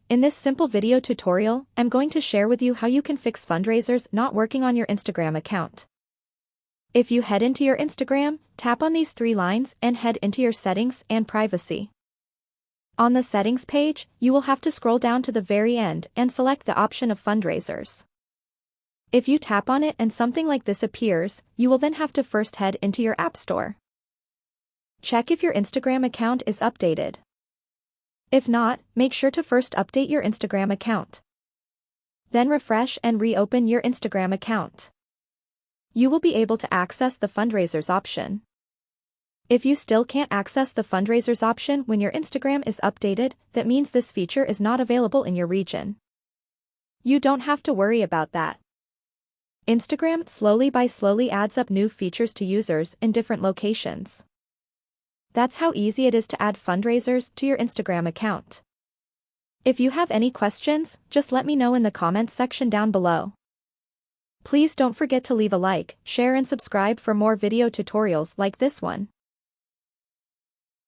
In this simple video tutorial, I'm going to share with you how you can fix fundraisers not working on your Instagram account. If you head into your Instagram, tap on these three lines and head into your settings and privacy. On the settings page, you will have to scroll down to the very end and select the option of fundraisers. If you tap on it and something like this appears, you will then have to first head into your App Store. Check if your Instagram account is updated. If not, make sure to first update your Instagram account. Then refresh and reopen your Instagram account. You will be able to access the fundraisers option. If you still can't access the fundraisers option when your Instagram is updated, that means this feature is not available in your region. You don't have to worry about that. Instagram slowly adds up new features to users in different locations. That's how easy it is to add fundraisers to your Instagram account. If you have any questions, just let me know in the comments section down below. Please don't forget to leave a like, share and subscribe for more video tutorials like this one.